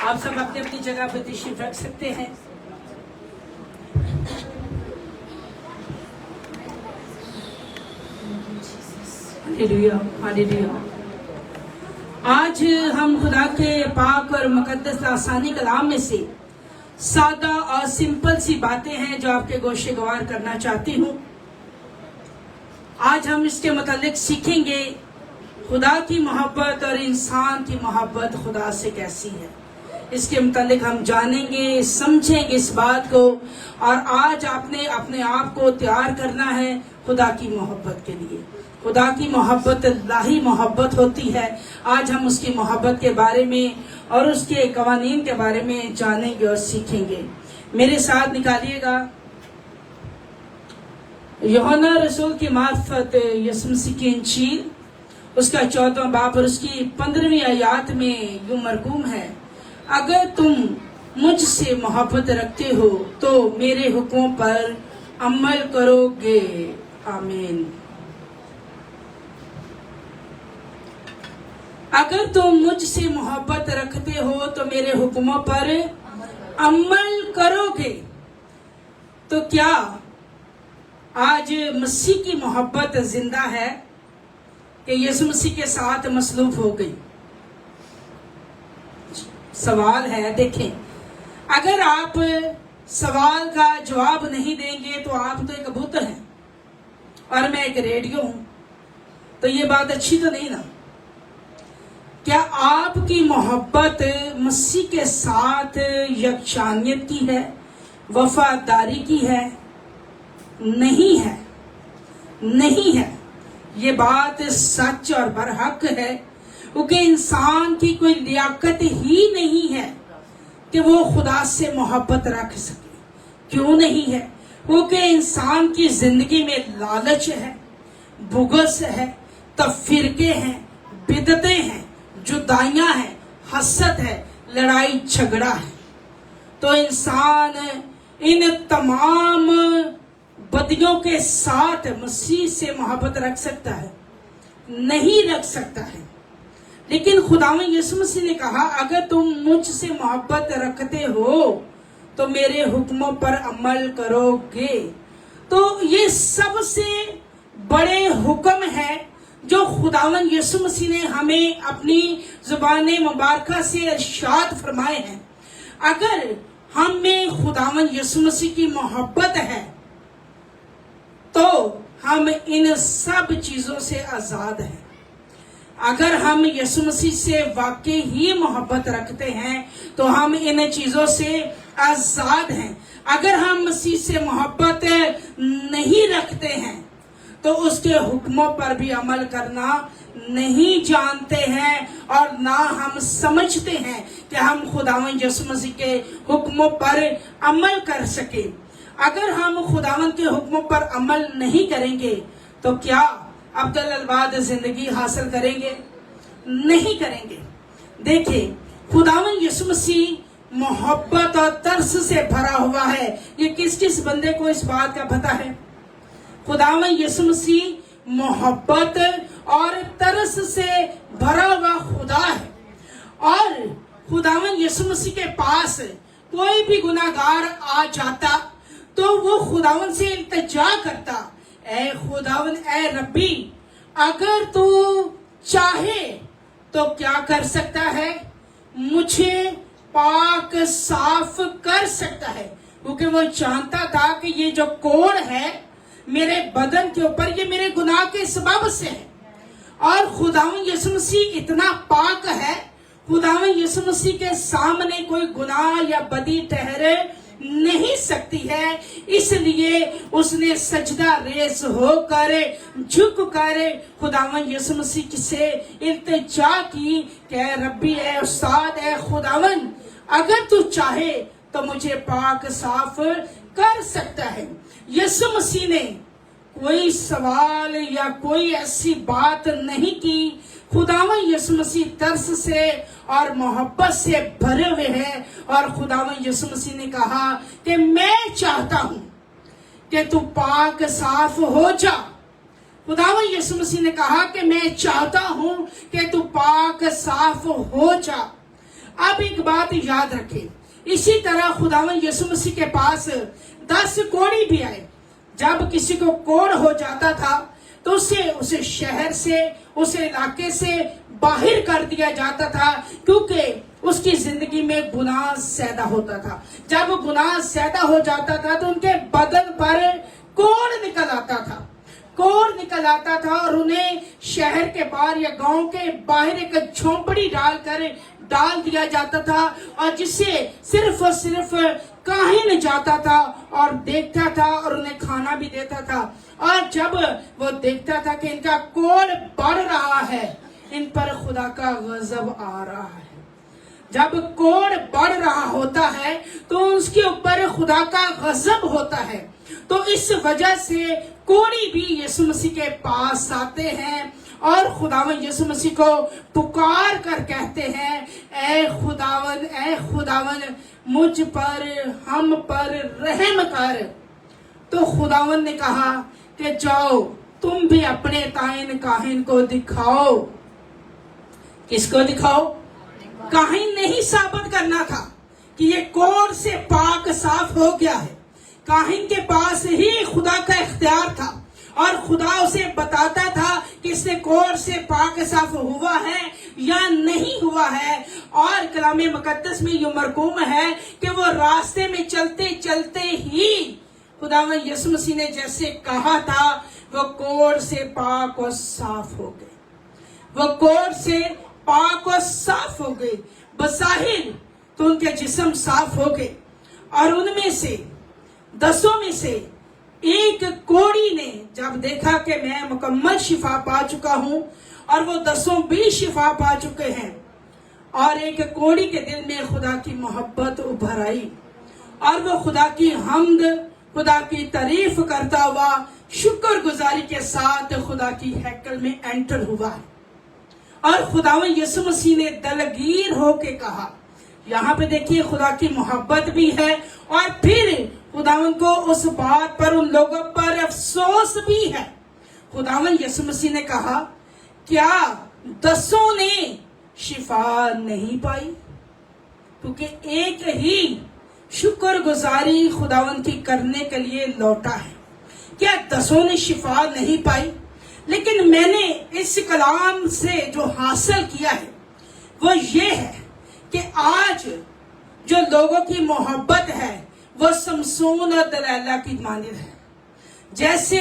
آپ سب اپنی اپنی جگہ پہ تشریف رکھ سکتے ہیں۔ ہاللیلویا ہاللیلویا۔ آج ہم خدا کے پاک اور مقدس لسانی کلام میں سے سادہ اور سمپل سی باتیں ہیں جو آپ کے گوشے گوار کرنا چاہتی ہوں۔ آج ہم اس کے متعلق سیکھیں گے خدا کی محبت اور انسان کی محبت خدا سے کیسی ہے۔ اس کے متعلق ہم جانیں گے، سمجھیں گے اس بات کو، اور آج آپ نے اپنے آپ کو تیار کرنا ہے خدا کی محبت کے لیے۔ خدا کی محبت الہی محبت ہوتی ہے۔ آج ہم اس کی محبت کے بارے میں اور اس کے قوانین کے بارے میں جانیں گے اور سیکھیں گے۔ میرے ساتھ نکالیے گا یوحنا رسول کی معرفت یسوع مسیح کی انجیل، اس کا 14واں باب اور اس کی 15ویں آیات میں یوں مرقوم ہے، اگر تم مجھ سے محبت رکھتے ہو تو میرے حکموں پر عمل کرو گے۔ آمین۔ اگر تم مجھ سے محبت رکھتے ہو تو میرے حکموں پر عمل کرو گے۔ تو کیا آج مسیح کی محبت زندہ ہے کہ یسوع مسیح کے ساتھ مصلوب ہو گئی؟ سوال ہے۔ دیکھیں، اگر آپ سوال کا جواب نہیں دیں گے تو آپ تو ایک کبوتر ہیں اور میں ایک ریڈیو ہوں، تو یہ بات اچھی تو نہیں نا۔ کیا آپ کی محبت مسیح کے ساتھ یکجانیت کی ہے، وفاداری کی ہے؟ نہیں ہے، نہیں ہے۔ یہ بات سچ اور برحق ہے، کیونکہ انسان کی کوئی لیاقت ہی نہیں ہے کہ وہ خدا سے محبت رکھ سکے۔ کیوں نہیں ہے؟ کیونکہ انسان کی زندگی میں لالچ ہے، بغض ہے، تفرقے ہیں، بدعتیں ہیں، جدائیاں ہیں، حسد ہے، لڑائی جھگڑا ہے۔ تو انسان ان تمام بدیوں کے ساتھ مسیح سے محبت رکھ سکتا ہے؟ نہیں رکھ سکتا ہے۔ لیکن خداوند یسوع مسیح نے کہا، اگر تم مجھ سے محبت رکھتے ہو تو میرے حکموں پر عمل کرو گے۔ تو یہ سب سے بڑے حکم ہے جو خداوند یسوع مسیح نے ہمیں اپنی زبان مبارکہ سے ارشاد فرمائے ہیں۔ اگر ہم میں خداوند یسوع مسیح کی محبت ہے تو ہم ان سب چیزوں سے آزاد ہیں۔ اگر ہم یسوع مسیح سے واقعی ہی محبت رکھتے ہیں تو ہم ان چیزوں سے آزاد ہیں۔ اگر ہم مسیح سے محبت نہیں رکھتے ہیں تو اس کے حکموں پر بھی عمل کرنا نہیں جانتے ہیں، اور نہ ہم سمجھتے ہیں کہ ہم خداوند یسوع مسیح کے حکموں پر عمل کر سکیں۔ اگر ہم خداوند کے حکموں پر عمل نہیں کریں گے تو کیا عبدالآباد زندگی حاصل کریں گے؟ نہیں کریں گے۔ دیکھیں، خداوند یسوع مسیح محبت اور ترس سے بھرا ہوا ہے۔ یہ کس کس بندے کو اس بات کا پتہ ہے؟ خداوند یسوع مسیح محبت اور ترس سے بھرا ہوا خدا ہے، اور خداوند یسوع مسیح کے پاس کوئی بھی گناہگار آ جاتا تو وہ خداوند سے التجا کرتا، اے خداوند، اے ربی، اگر تو چاہے تو کیا کر سکتا ہے؟ مجھے پاک صاف کر سکتا ہے، کیونکہ وہ جانتا تھا کہ یہ جو کوڑ ہے میرے بدن کے اوپر، یہ میرے گناہ کے سبب سے ہے۔ اور خداوند یسوع مسیح اتنا پاک ہے، خداوند یسوع مسیح کے سامنے کوئی گناہ یا بدی ٹھہر نہیں سکتی ہے۔ اس لیے اس نے سجدہ ریز ہو کر، جھک کر خداوند یسوع مسیح سے التجا کی کہ اے ربی، اے استاد، اے خداوند، اگر تو چاہے تو مجھے پاک صاف کر سکتا ہے۔ یسوع مسیح نے کوئی سوال یا کوئی ایسی بات نہیں کی۔ خداوند یسوع مسیح ترس سے اور محبت سے بھرے ہوئے ہیں، اور خداوند یسوع مسیح نے کہا کہ میں چاہتا ہوں کہ تو پاک صاف ہو جا۔ خداوند یسوع مسیح نے کہا کہ میں چاہتا ہوں کہ تو پاک صاف ہو جا۔ آپ ایک بات یاد رکھیں، اسی طرح خداوند یسوع مسیح کے پاس 10 کوڑی بھی آئے. جب کسی کو کوڑ ہو جاتا تھا تو اسے شہر سے، اس علاقے سے باہر کر دیا جاتا تھا، کیونکہ اس کی زندگی میں گناہ زیادہ ہوتا تھا. جب گناہ زیادہ ہو جاتا تھا تو ان کے بدن پر کوڑ نکل آتا تھا اور انہیں شہر کے باہر یا گاؤں کے باہر ایک جھونپڑی ڈال دیا جاتا تھا، اور جسے صرف اور صرف کاہن جاتا تھا اور دیکھتا تھا اور انہیں کھانا بھی دیتا تھا. اور جب وہ دیکھتا تھا کہ ان کا کوڑ بڑھ رہا ہے، ان پر خدا کا غضب آ رہا ہے. جب کوڑ بڑھ رہا ہوتا ہے تو اس کے اوپر خدا کا غضب ہوتا ہے. تو اس وجہ سے کوڑی بھی یسوع مسیح کے پاس آتے ہیں اور خداوند یسوع مسیح کو پکار کر کہتے ہیں، اے خداوند مجھ پر، ہم پر رحم کر. تو خداوند نے کہا کہ جاؤ تم بھی اپنے تعین کاہن کو دکھاؤ. کس کو دکھاؤ؟ کاہن نہیں ثابت کرنا تھا کہ یہ کوڑ سے پاک صاف ہو گیا ہے. کاہن کے پاس ہی خدا کا اختیار تھا اور خدا اسے بتاتا تھا کہ اس نے کوڑ سے پاک صاف ہوا ہے یا نہیں ہوا ہے. اور کلام مقدس میں یہ مرقوم ہے کہ وہ راستے میں چلتے چلتے ہی خداوند یسوع مسیح نے جیسے کہا تھا وہ کوڑ سے پاک و صاف ہو گئے. وہ کوڑ سے پاک و صاف ہو گئے. بظاہر تو ان کے جسم صاف ہو گئے، اور ان میں سے 10 میں سے ایک کوڑی نے جب دیکھا کہ میں مکمل شفا پا چکا ہوں اور وہ 10 بھی شفا پا چکے ہیں، اور ایک کوڑی کے دل میں خدا کی محبت ابھر آئی اور وہ خدا کی حمد، خدا کی تعریف کرتا ہوا شکر گزاری کے ساتھ خدا کی ہیکل میں انٹر ہوا. اور خداوند یسوع مسیح نے دلگیر ہو کے کہا، یہاں پہ دیکھیے خدا کی محبت بھی ہے، اور پھر خداوند کو اس بات پر، ان لوگوں پر افسوس بھی ہے. خداوند یسوع مسیح نے کہا، کیا 10 نے شفا نہیں پائی؟ کیونکہ ایک ہی شکر گزاری خداوند کی کرنے کے لیے لوٹا ہے. کیا 10 نے شفا نہیں پائی؟ لیکن میں نے اس کلام سے جو حاصل کیا ہے وہ یہ ہے کہ آج جو لوگوں کی محبت ہے وہ سمسون اور دلیلہ کی مانند ہے. جیسے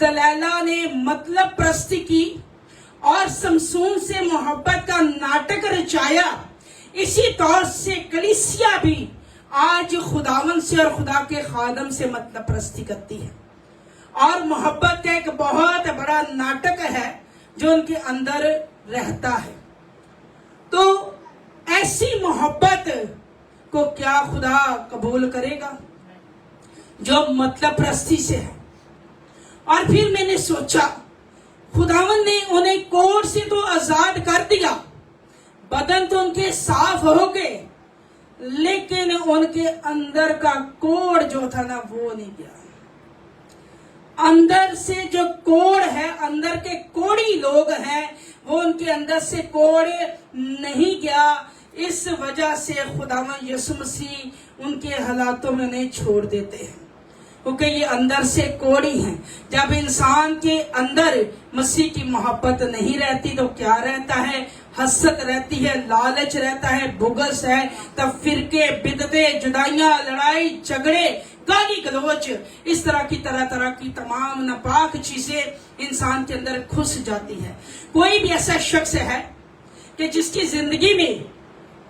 دلیلہ نے مطلب پرستی کی اور سمسون سے محبت کا ناٹک رچایا، اسی طور سے کلیسیا بھی آج خداوند سے اور خدا کے خادم سے مطلب پرستی کرتی ہے، اور محبت کا ایک بہت بڑا ناٹک ہے جو ان کے اندر رہتا ہے. تو ایسی محبت کو کیا خدا قبول کرے گا جو مطلب پرستی سے ہے؟ اور پھر میں نے سوچا، خداوند نے انہیں کوڑ سے تو آزاد کر دیا، بدن تو ان کے صاف ہو گئے، لیکن ان کے اندر کا کوڑ جو تھا نا وہ نہیں گیا. اندر سے جو کوڑ ہے، اندر کے کوڑی لوگ ہیں، وہ ان کے اندر سے کوڑ نہیں گیا. اس وجہ سے خداوند یسوع مسیح ان کے حالاتوں میں انہیں چھوڑ دیتے ہیں، کیونکہ یہ اندر سے کوڑی ہیں. جب انسان کے اندر مسیح کی محبت نہیں رہتی تو کیا رہتا ہے؟ حسد رہتی ہے، لالچ رہتا ہے، بغض ہے، تب فرقے، بدعتیں، جدائیاں، لڑائی جھگڑے، گالی گلوچ، اس طرح کی تمام ناپاک چیزیں انسان کے اندر گھس جاتی ہے. کوئی بھی ایسا شخص ہے کہ جس کی زندگی میں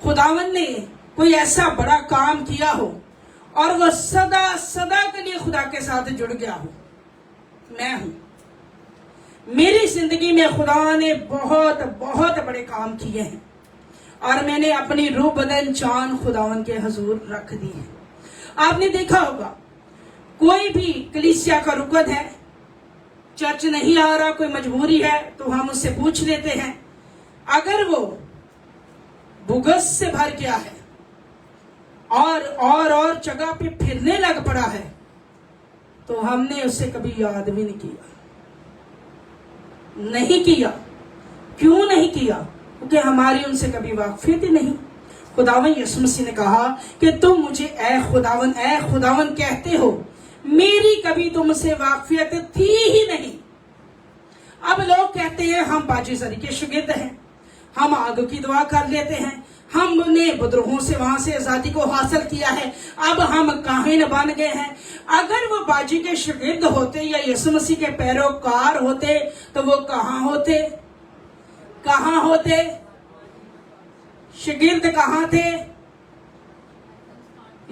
خداوند نے کوئی ایسا بڑا کام کیا ہو اور وہ سدا کے لیے خدا کے ساتھ جڑ گیا ہو؟ میں ہوں. میری زندگی میں خدا نے بہت بڑے کام کیے ہیں، اور میں نے اپنی روح بدن جان خداوند کے حضور رکھ دی ہے. آپ نے دیکھا ہوگا، کوئی بھی کلیسیا کا رکن ہے، چرچ نہیں آ رہا، کوئی مجبوری ہے تو ہم اس سے پوچھ لیتے ہیں. اگر وہ بغض سے بھر گیا ہے اور جگہ پہ پھرنے لگ پڑا ہے تو ہم نے اسے کبھی یاد بھی نہیں کیا. کیوں نہیں کیا؟ کیونکہ ہماری ان سے کبھی واقفیت ہی نہیں. खुदावन यीशु मसीह ने कहा कि तुम मुझे ए खुदावन कहते हो, मेरी कभी तुमसे वाकफियत थी ही नहीं। अब लोग कहते हैं हम बाजी सरी के शागिर्द हैं, हम आगे की दुआ कर लेते हैं, हमने विद्रोहों से वहां से आजादी को हासिल किया है, अब हम काहिन बन गए हैं। अगर वो बाजी के शागिर्द होते या यीशु मसीह के पैरोकार होते तो वो कहाँ होते? शागिर्द कहाँ थे?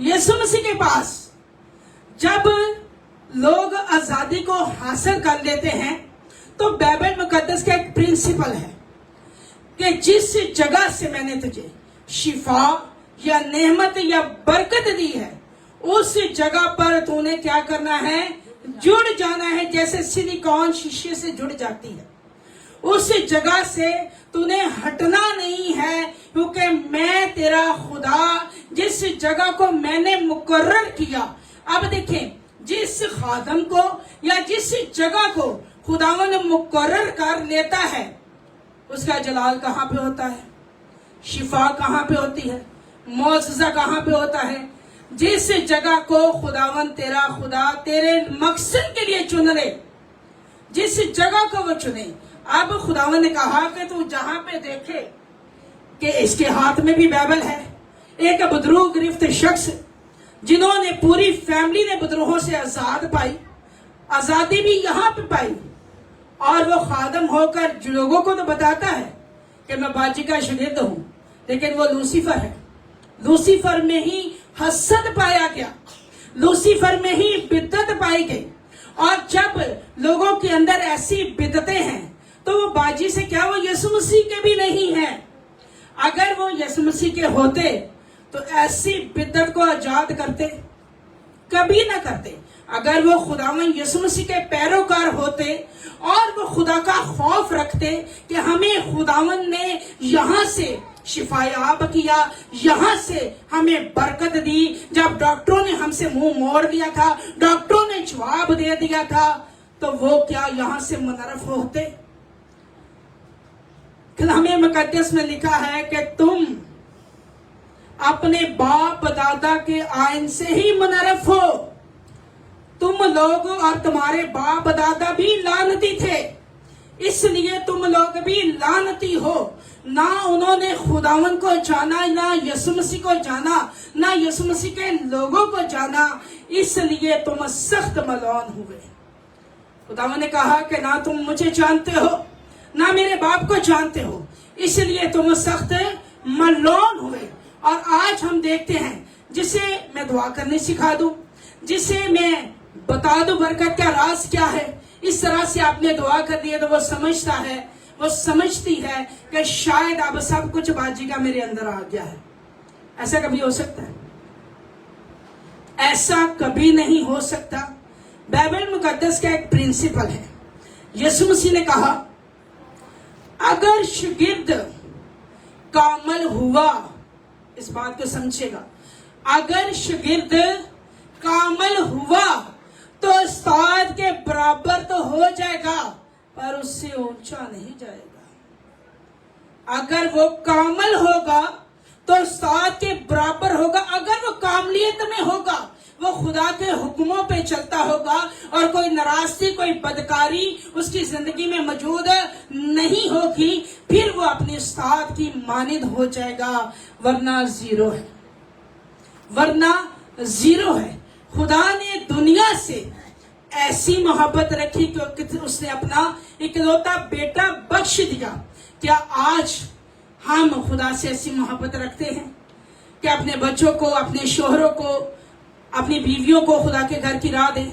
यीशु मसीह के पास। जब लोग आजादी को हासिल कर लेते हैं तो बाइबल मुकद्दस का एक प्रिंसिपल है कि जिस जगह से मैंने तुझे शिफा या नेमत या बरकत दी है, उस जगह पर तूने क्या करना है? जुड़ जाना है। जैसे सिलिकॉन शीशे से जुड़ जाती है, उस जगह से तूने हटना नहीं है, क्योंकि मैं तेरा खुदा जिस जगह को मैंने मुकर्रर किया। अब देखें, जिस खादम को या जिस जगह को खुदावन मुकर्रर कर लेता है, उसका जलाल कहाँ पे होता है? शिफा कहाँ पे होती है? मौजज़ा कहाँ पे होता है? जिस जगह को खुदावन तेरा खुदा तेरे मकसद के लिए चुन ले, जिस जगह को वो चुने। अब खुदावन ने कहा कि तू जहां पे देखे कि इसके हाथ में भी बाइबल है, एक बदरूह गिरफ्त शख्स जिन्होंने पूरी फैमिली ने विद्रोहों से आजाद पाई, आजादी भी यहाँ पे पाई, और वो खादम होकर लोगों को तो बताता है कि मैं बाजी का शागिर्द हूँ, लेकिन वो लूसीफर है। लूसीफर में ही हसद पाया गया, लूसीफर में ही बिद्दत पाई गई। और जब लोगों के अंदर ऐसी बिद्दतें हैं तो वो बाजी से क्या, वो यीशु मसीह के भी नहीं है। अगर वो यीशु मसीह के होते तो ऐसी बिद्दत को आजाद करते? कभी ना करते। अगर वो खुदावन यीशु मसीह के पैरोकार होते और वो खुदा का खौफ रखते कि हमें खुदावन ने यहाँ से शिफायाब किया, यहाँ से हमें बरकत दी, जब डॉक्टरों ने हमसे मुंह मोड़ दिया था, डॉक्टरों ने जवाब दे दिया था, तो वो क्या यहाँ से मुनरफ होते? कलामे मुकद्दस में लिखा है कि तुम अपने बाप दादा के आइन से ही मुनरफ हो। तुम लोग और तुम्हारे बाप दादा भी लानती थे, इसलिए तुम लोग भी लानती हो। ना उन्होंने खुदावन को जाना, ना यीशु मसीह को जाना, ना यीशु मसीह के लोगों को जाना, इसलिए तुम सख्त मलौन हुए। खुदावन ने कहा कि ना तुम मुझे जानते हो, ना मेरे बाप को जानते हो, इसलिए तुम सख्त मलौन हुए। और आज हम देखते हैं, जिसे मैं दुआ करने सिखा दूं, जिसे मैं बता दूं बरकत का राज क्या है, इस तरह से आपने दुआ कर दिया तो वो समझता है, वो समझती है कि शायद अब सब कुछ बाजी का मेरे अंदर आ गया है। ऐसा कभी हो सकता है? ऐसा कभी नहीं हो सकता। बाइबल मुकद्दस का एक प्रिंसिपल है। यीशु मसीह ने कहा, अगर शागिर्द कामल हुआ, इस बात को समझेगा, अगर शागिर्द कामल हुआ तो उस्ताद के बराबर तो हो जाएगा, पर उससे ऊंचा नहीं जाएगा। अगर वो कामल होगा तो उस्ताद के बराबर होगा। अगर वो कामलियत में होगा, वो खुदा के हुक्मों पे चलता होगा और कोई नाराजगी, कोई बदकारी उसकी जिंदगी में मौजूद नहीं होगी, फिर वो अपने उस्ताद की मानिंद हो जाएगा, वरना जीरो है, वरना जीरो है। खुदा ने दुनिया से ऐसी मोहब्बत रखी कि उसने अपना इकलौता बेटा बख्श दिया। क्या आज हम खुदा से ऐसी मोहब्बत रखते हैं कि अपने बच्चों को, अपने शोहरों को, अपनी बीवियों को खुदा के घर की राह दें?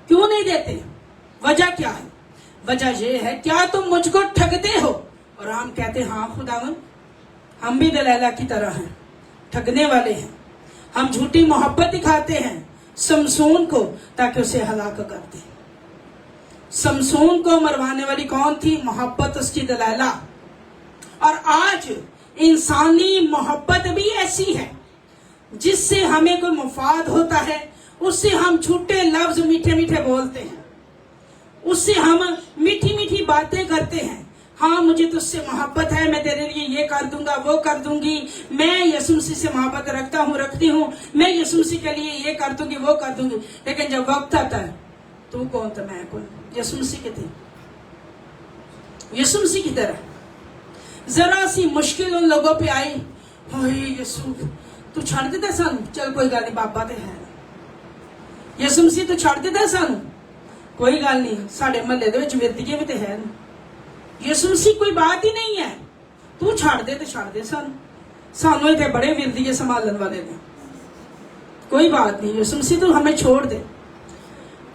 क्यों नहीं देते? वजह क्या है? वजह यह है, क्या तुम मुझको ठगते हो? और हम कहते हैं, हाँ खुदावन, हम भी दलैला की तरह हैं, ठगने वाले हैं। हम झूठी मोहब्बत दिखाते हैं समसून को, ताकि उसे हलाक कर दे। समसून को मरवाने वाली कौन थी? मोहब्बत, उसकी दलैला। और आज इंसानी मोहब्बत भी ऐसी है, जिससे हमें कोई मुफाद होता है, उससे हम झूठे लफ्ज मीठे मीठे बोलते हैं, उससे हम मीठी मीठी बातें करते हैं। हाँ मुझे तुझसे मोहब्बत है, मैं तेरे लिए ये कर दूंगा वो कर दूंगी, मैं यीशु मसीह से मोहब्बत रखती हूँ, मैं यीशु मसीह के लिए ये कर दूंगी वो कर दूंगी। लेकिन जब वक्त आता है, तू कौन था मैं कौन? यीशु मसीह के थे, यीशु मसीह की तरह। जरा सी मुश्किल उन लोगों पे आई, यीशु तू छड़ देता सानू, चल कोई गल नहीं बाबा ते है, यीशु मसीह तू छड़ देता सानू, कोई गल नहीं, साडे महल्ले दे विच विरदिये भी ते है, यीशु मसीह कोई बात ही नहीं है, तू छड़ दे सानू इतने बड़े विरदिये संभालन वाले ने, कोई बात नहीं, यीशु मसीह तू हमें छोड़ दे।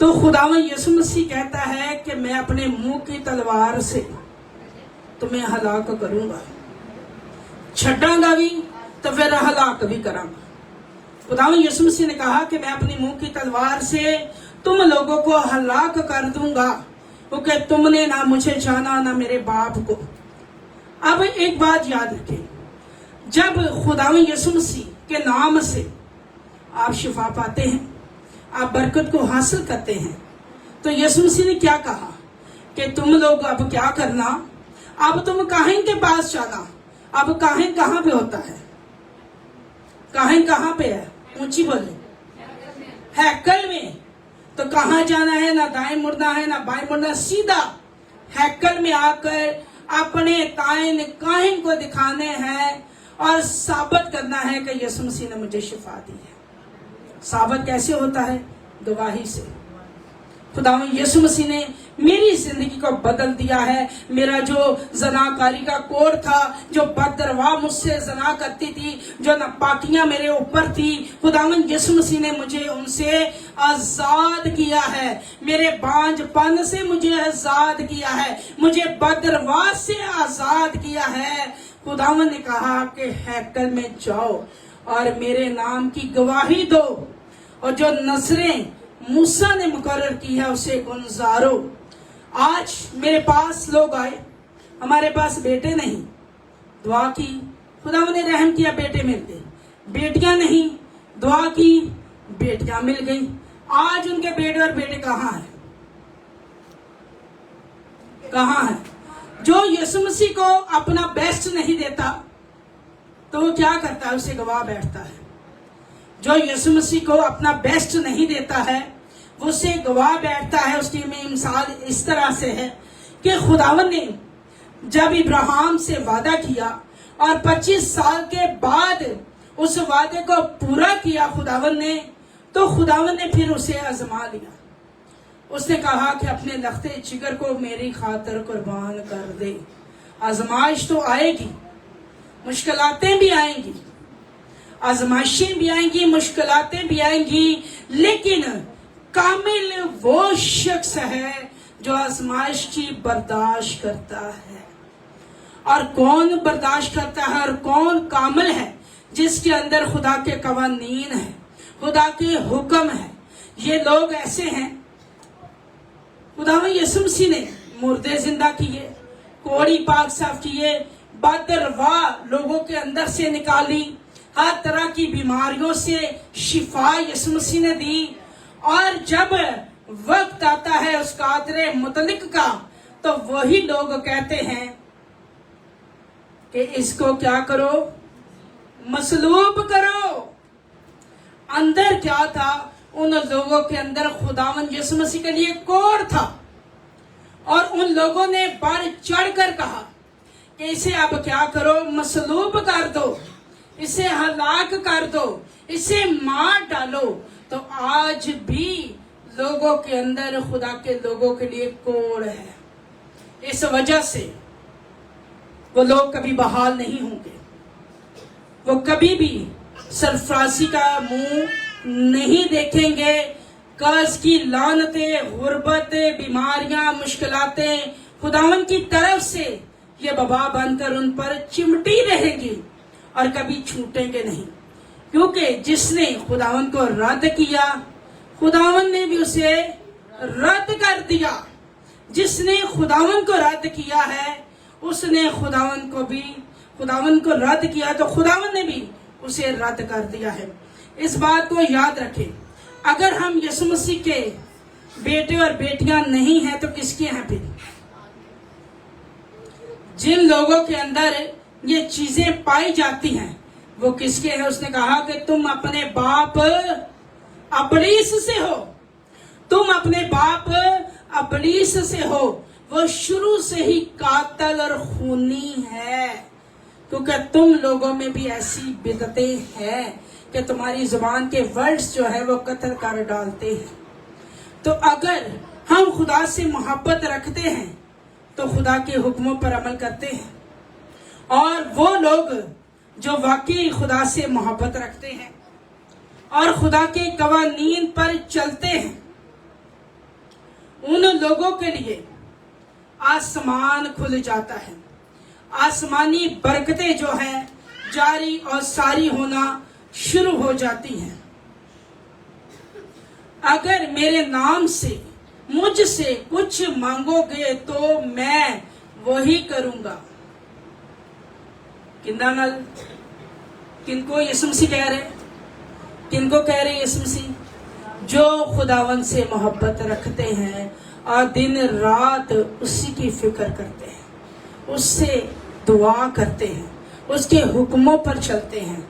तो खुदावन यीशु मसीह कहता है कि मैं अपने मुंह की तलवार से तुम्हें हलाक करूंगा, छड़ांगा भी तो फिर हलाक भी करांगा। खुदावन यीशु मसीह ने कहा कि मैं अपनी मुंह की तलवार से तुम लोगों को हलाक कर दूंगा, क्योंकि तुमने ना मुझे जाना ना मेरे बाप को। अब एक बात याद रखें, जब खुदावन यीशु मसीह के नाम से आप शिफा पाते हैं, आप बरकत को हासिल करते हैं, तो यीशु मसीह ने क्या कहा कि तुम लोग अब क्या करना, अब तुम काहिन के पास जाना। अब काहिन कहाँ पे होता है? काहिन कहाँ पे है? ऊंची बोले, हैकल में। तो कहाँ जाना है? ना दाएं मुड़ना है ना बाएं मुड़ना, सीधा हैकल में आकर अपने काहिन को दिखाने हैं और साबित करना है कि यीशु मसीह ने मुझे शिफा दी है। साबित कैसे होता है? गवाही से। खुदावन यीशु मसीह ने मेरी जिंदगी को बदल दिया है। मेरा जो जनाकारी का कोड था, जो बदरवा मुझसे जना करती थी, जो नापाकियां मेरे ऊपर थी, खुदावन यीशु मसीह ने मुझे उनसे आजाद किया है। मेरे बांझपन से मुझे आजाद किया है, मुझे बदरवा से आजाद किया है। खुदावन ने कहा कि हैकल में जाओ और मेरे नाम की गवाही दो, और जो नजरें मूसा ने मुकर्रर की है उसे गुजारो। आज मेरे पास लोग आए, हमारे पास बेटे नहीं, दुआ की, खुदावन ने रहम किया, बेटे मिल गए। बेटियां नहीं, दुआ की, बेटियां मिल गई। आज उनके बेटे और बेटे कहाँ हैं? कहाँ हैं? जो यीशु मसीह को अपना बेस्ट नहीं देता तो वो क्या करता है? उसे गवा बैठता है। जो यीशु मसीह को अपना बेस्ट नहीं देता है वो उसे गवा बैठता है। उसकी मिसाल इस तरह से है कि खुदावन ने जब इब्राहिम से वादा किया और 25 साल के बाद उस वादे को पूरा किया खुदावन ने, तो खुदावन ने फिर उसे आजमा लिया। उसने कहा कि अपने लख्ते जिगर को मेरी खातिर कुर्बान कर दे। आजमाइश तो आएगी, मुश्किलातें भी आएंगी, आजमाइशें भी आएंगी, मुश्किलातें भी आएंगी, लेकिन कामिल वो शख्स है जो आजमाइश की बर्दाश्त करता है। और कौन बर्दाश्त करता है और कौन कामिल है? जिसके अंदर खुदा के कवानीन है, खुदा के हुक्म है। ये लोग ऐसे हैं, खुदावन यीशु मसीह ने मुर्दे जिंदा किए, कोड़ी पाक साफ किए, बदरवा लोगों के अंदर से निकाली, हर तरह की बीमारियों से शिफा यीशु मसीह ने दी। और जब वक्त आता है उस कादरे मुतलिक का, तो वही लोग कहते हैं कि इसको क्या करो? मसलूब करो। अंदर क्या था? उन लोगों के अंदर खुदावन यीशु मसीह के लिए कोड था, और उन लोगों ने बढ़ चढ़कर कहा कि इसे अब क्या करो? मसलूब कर दो, इसे हलाक कर दो, इसे मार डालो। तो आज भी लोगों के अंदर खुदा के लोगों के लिए कोड है। इस वजह से वो लोग कभी बहाल नहीं होंगे, वो कभी भी सरफराजी का मुंह नहीं देखेंगे। कर्ज की लानतें, गुर्बतें, बीमारियां, मुश्किलातें खुदावन की तरफ से ये बबा बनकर उन पर चिमटी रहेगी और कभी छूटेंगे नहीं, क्योंकि जिसने खुदावन को रद्द किया खुदावन ने भी उसे रद्द कर दिया। जिसने खुदावन को रद्द किया है उसने खुदावन को रद्द किया, तो खुदावन ने भी उसे रद्द कर दिया है। इस बात को याद रखें। अगर हम यीशु मसीह के बेटे और बेटियां नहीं हैं तो किसके हैं फिर? जिन लोगों के अंदर ये चीजें पाई जाती हैं वो किसके हैं? उसने कहा कि तुम अपने बाप अबलीस से हो, तुम अपने बाप अबलीस से हो। वो शुरू से ही कातल और खूनी है, क्योंकि तुम लोगों में भी ऐसी बिदतें हैं कि तुम्हारी जुबान के वर्ड्स जो है वो कत्ल कर डालते हैं। तो अगर हम खुदा से मोहब्बत रखते हैं तो खुदा के हुक्मों पर अमल करते हैं, और वो लोग जो वाकई खुदा से मोहब्बत रखते हैं और खुदा के कवानीन पर चलते हैं, उन लोगों के लिए आसमान खुल जाता है। आसमानी बरकतें जो हैं जारी और सारी होना शुरू हो जाती हैं। अगर मेरे नाम से मुझसे कुछ मांगोगे तो मैं वही करूंगा। किनको यीशु मसीह कह रहे? किनको कह रहे यीशु मसीह? जो खुदावन से मोहब्बत रखते हैं और दिन रात उसी की फिक्र करते हैं, उससे दुआ करते हैं, उसके हुक्मों पर चलते हैं,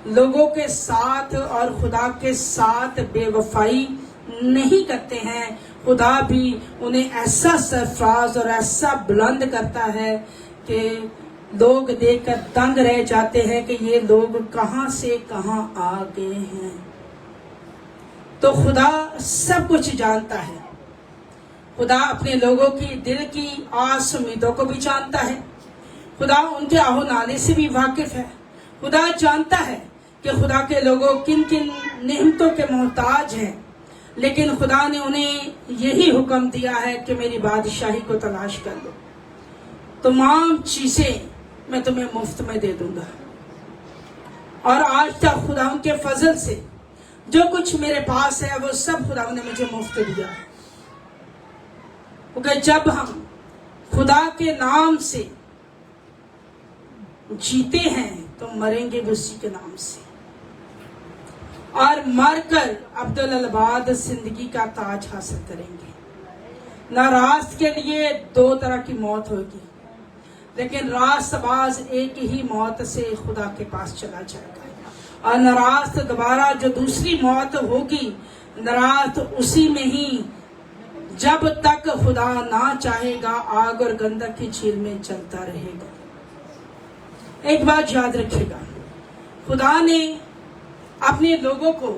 लोगों के साथ और खुदा के साथ बेवफाई नहीं करते हैं। खुदा भी उन्हें ऐसा सरफराज और ऐसा बुलंद करता है कि लोग देखकर दंग रह जाते हैं कि ये लोग कहां से कहां आ गए हैं। तो खुदा सब कुछ जानता है। खुदा अपने लोगों की दिल की आस उम्मीदों को भी जानता है। खुदा उनके आहो नाले से भी वाकिफ है। खुदा जानता है कि खुदा के लोगों किन किन नेमतों के मोहताज हैं, लेकिन खुदा ने उन्हें यही हुक्म दिया है कि मेरी बादशाही को तलाश कर लो, तमाम चीजें मैं तुम्हें मुफ्त में दे दूंगा। और आज तक खुदा के फजल से जो कुछ मेरे पास है वो सब खुदा ने मुझे मुफ्त दिया है। क्योंकि जब हम खुदा के नाम से जीते हैं तो मरेंगे भी उसी के नाम से, और मरकर अब्दुल अलबाद जिंदगी का ताज हासिल करेंगे। ना रास्त के लिए दो तरह की मौत होगी, लेकिन रास्तबाज एक ही मौत से खुदा के पास चला जाएगा। और नाराज दोबारा जो दूसरी मौत होगी, नाराज उसी में ही जब तक खुदा ना चाहेगा आग और गंधक की झील में चलता रहेगा। एक बात याद रखिएगा, खुदा ने अपने लोगों को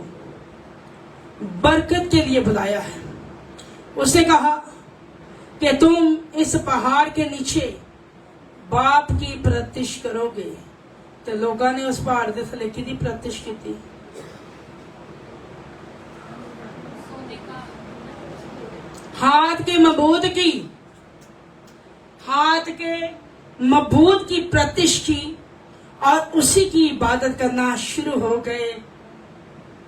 बरकत के लिए बुलाया है। उसने कहा कि तुम इस पहाड़ के नीचे बाप की प्रतिश करोगे। तो लोगों ने उस पहाड़ के थले की प्रतिश की थी? हाथ के मबूद की, हाथ के मबूद की प्रतिश की और उसी की इबादत करना शुरू हो गए।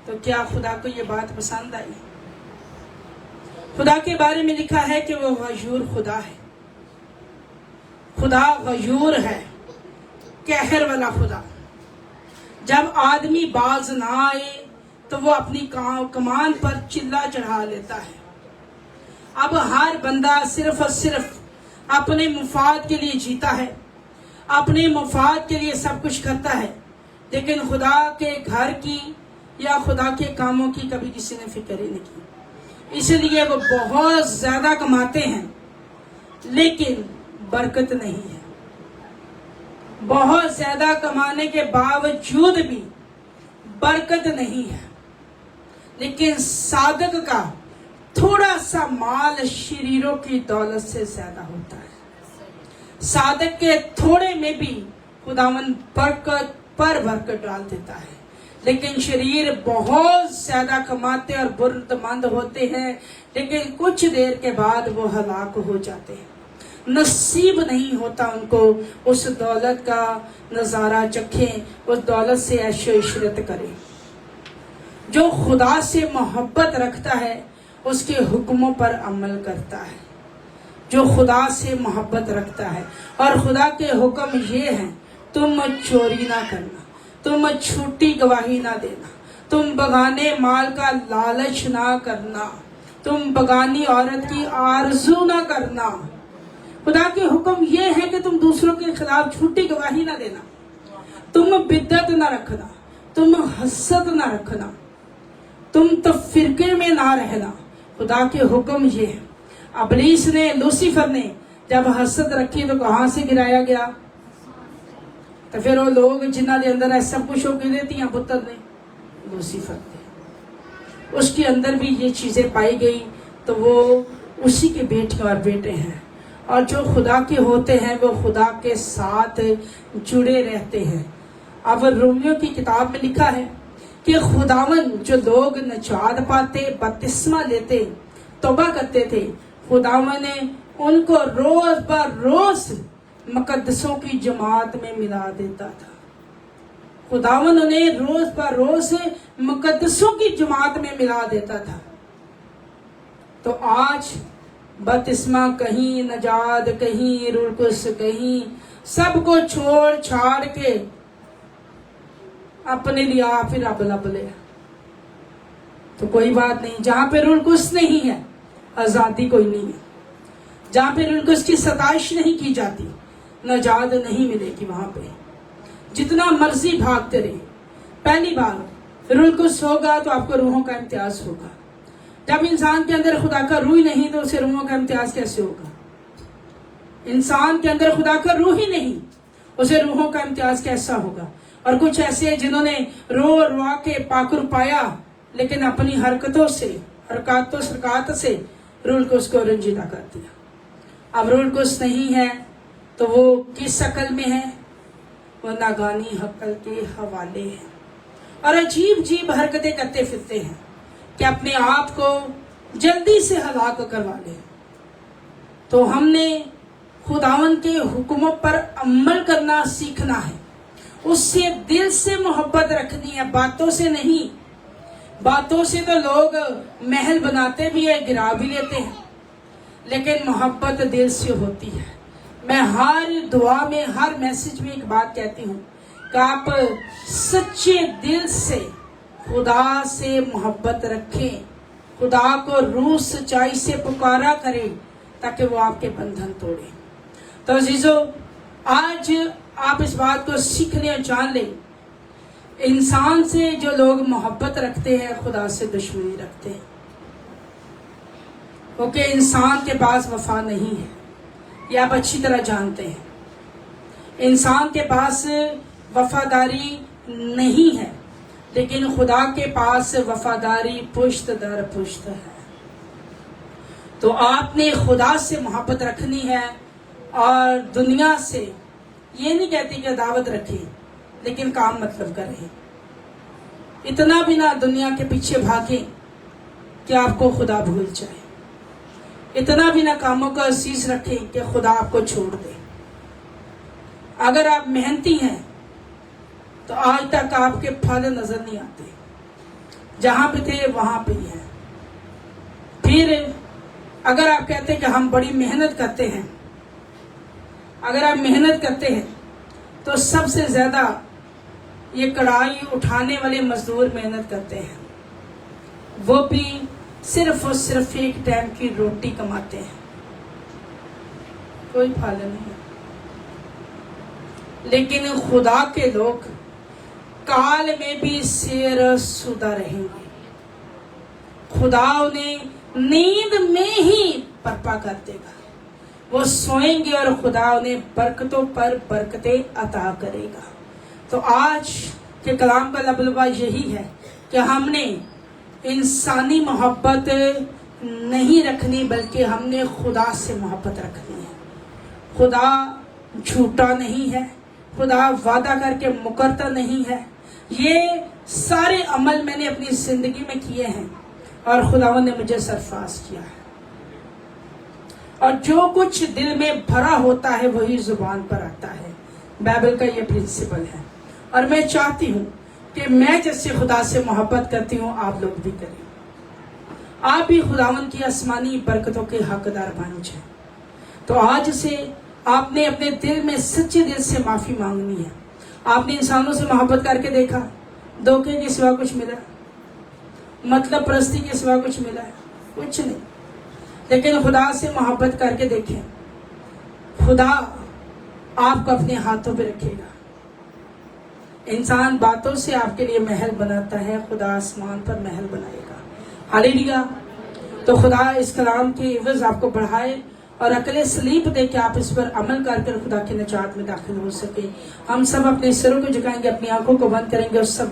तो क्या खुदा को ये बात पसंद आई? खुदा के बारे में लिखा है कि वो गयूर खुदा है। खुदा गयूर है, कहर वाला खुदा। जब आदमी बाज ना आए तो वो अपनी कमान पर चिल्ला चढ़ा लेता है। अब हर बंदा सिर्फ और सिर्फ अपने मुफाद के लिए जीता है, अपने मुफाद के लिए सब कुछ करता है, लेकिन खुदा के घर की या खुदा के कामों की कभी किसी ने फिक्र ही नहीं की। इसलिए वो बहुत ज्यादा कमाते हैं लेकिन बरकत नहीं है। बहुत ज्यादा कमाने के बावजूद भी बरकत नहीं है। लेकिन सादक का थोड़ा सा माल शरीरों की दौलत से ज्यादा होता है। सादक के थोड़े में भी खुदावन बरकत पर बरकत डाल देता है। लेकिन शरीर बहुत ज्यादा कमाते और बुर्दमंद होते हैं, लेकिन कुछ देर के बाद वो हलाक हो जाते हैं। नसीब नहीं होता उनको उस दौलत का नजारा चखें, उस दौलत से ऐशो इशरत करें। जो खुदा से मोहब्बत रखता है उसके हुक्मों पर अमल करता है। जो खुदा से मोहब्बत रखता है, और खुदा के हुक्म ये हैं, तुम चोरी ना करना, तुम झूठी गवाही ना देना, तुम बगाने माल का लालच ना करना, तुम बगानी औरत की आरजू ना करना। खुदा के हुक्म ये है कि तुम दूसरों के खिलाफ झूठी गवाही ना देना, तुम बिद्दत ना रखना, तुम हसद ना रखना, तुम तो फिरके में ना रहना। खुदा के हुक्म ये है। अबलीस ने, लूसीफर ने जब हसद रखी तो कहाँ से गिराया गया? तो फिर वो लोग जिन्हों के अंदर ऐसा कुछ हो गए धियां पुत्र ने, लूसीफर थे, उसके अंदर भी ये चीजें पाई गई, तो वो उसी के बेटे और बेटे हैं। और जो खुदा के होते हैं वो खुदा के साथ जुड़े रहते हैं। अब रोमियो की किताब में लिखा है कि खुदावन जो लोग नजात पाते, बपतिस्मा लेते, तौबा करते थे, खुदावन ने उनको रोज बर रोज मुकद्दसों की जमात में मिला देता था। खुदावन उन्हें रोज बर रोज मुकद्दसों की जमात में मिला देता था। तो आज बपतिस्मा कहीं, नजात कहीं, रूह कुद्स कहीं, सबको छोड़ छाड़ के अपने लिए आप ही रब लब ले। तो कोई बात नहीं, जहां पे रूह कुद्स नहीं है आजादी कोई नहीं है। जहां पे रूह कुद्स की सताइश नहीं की जाती, नजात नहीं मिलेगी। वहां पे जितना मर्जी भागते रहे, पहली बार रूह कुद्स होगा तो आपको रूहों का इम्तियाज होगा। जब इंसान के अंदर खुदा का रूह ही नहीं तो उसे रूहों का इम्तियाज कैसे होगा? इंसान के अंदर खुदा का रूह ही नहीं, उसे रूहों का इम्तियाज कैसा होगा? और कुछ ऐसे हैं जिन्होंने रो रो के पाकुर पाया, लेकिन अपनी हरकतों से, हरकतों सरकत से रूह कुद्स को रंजीदा कर दिया। अब रूह कुद्स नहीं है तो वो किस शक्ल में है? वो नागानी हकल के हवाले है और अजीब अजीब हरकतें करते फिरते हैं कि अपने आप को जल्दी से हलाक करवा ले। तो हमने खुदावन के हुक्मों पर अमल करना सीखना है, उससे दिल से मोहब्बत रखनी है, बातों से नहीं। बातों से तो लोग महल बनाते भी है, गिरा भी लेते हैं, लेकिन मोहब्बत दिल से होती है। मैं हर दुआ में, हर मैसेज में एक बात कहती हूँ कि आप सच्चे दिल से खुदा से मोहब्बत रखें, खुदा को रूह सच्चाई से पुकारा करें ताकि वो आपके बंधन तोड़े। तो अजीजों, आज आप इस बात को सीख लें और जान लें, इंसान से जो लोग मोहब्बत रखते हैं खुदा से दुश्मनी रखते हैं, क्योंकि इंसान के पास वफा नहीं है, ये आप अच्छी तरह जानते हैं। इंसान के पास वफादारी नहीं है, लेकिन खुदा के पास वफादारी पुश्त दर पुश्त है। तो आपने खुदा से मोहब्बत रखनी है और दुनिया से, ये नहीं कहती कि दावत रखें, लेकिन काम मतलब करें। इतना भी ना दुनिया के पीछे भागें कि आपको खुदा भूल जाए, इतना भी ना कामों का असीस रखें कि खुदा आपको छोड़ दे। अगर आप मेहनती हैं तो आज तक आपके फल नजर नहीं आते, जहां पे थे वहां पे ही हैं। फिर अगर आप कहते हैं कि हम बड़ी मेहनत करते हैं, अगर आप मेहनत करते हैं तो सबसे ज्यादा ये कढ़ाई उठाने वाले मजदूर मेहनत करते हैं, वो भी सिर्फ और सिर्फ एक टाइम की रोटी कमाते हैं, कोई फल नहीं है। लेकिन खुदा के लोग काल में भी शेर सुदा रहेंगे। खुदा उन्हें नींद में ही बर्पा कर देगा, वो सोएंगे और खुदा उन्हें बरकतों पर बरकतें अता करेगा। तो आज के कलाम का लबलबा यही है कि हमने इंसानी मोहब्बत नहीं रखनी, बल्कि हमने खुदा से मोहब्बत रखनी है। खुदा झूठा नहीं है, खुदा वादा करके मुकरता नहीं है। ये सारे अमल मैंने अपनी जिंदगी में किए हैं और खुदावंद ने मुझे सरफराज किया है। और जो कुछ दिल में भरा होता है वही जुबान पर आता है। बाइबल का ये प्रिंसिपल है और मैं चाहती हूँ कि मैं जैसे खुदा से मोहब्बत करती हूँ आप लोग भी करें। आप भी खुदावंद की आसमानी बरकतों के हकदार बन जाए। तो आज से आपने अपने दिल में सच्चे दिल से माफी मांगनी है। आपने इंसानों से मोहब्बत करके देखा, धोखे के सिवा कुछ मिला, मतलब परस्ती के सिवा कुछ मिला है? कुछ नहीं। लेकिन खुदा से मोहब्बत करके देखें, खुदा آپ کو اپنے ہاتھوں پہ رکھے گا. انسان باتوں سے آپ کے لیے محل بناتا ہے، خدا آسمان پر محل بنائے گا. ہالیلویا. تو خدا اس کلام کے عوض آپ کو بڑھائے اور عقل سلیم دے کہ آپ اس پر عمل کر خدا کی نجات میں داخل ہو سکے. ہم سب اپنے سروں کو جھکائیں گے، اپنی آنکھوں کو بند کریں گے اور سب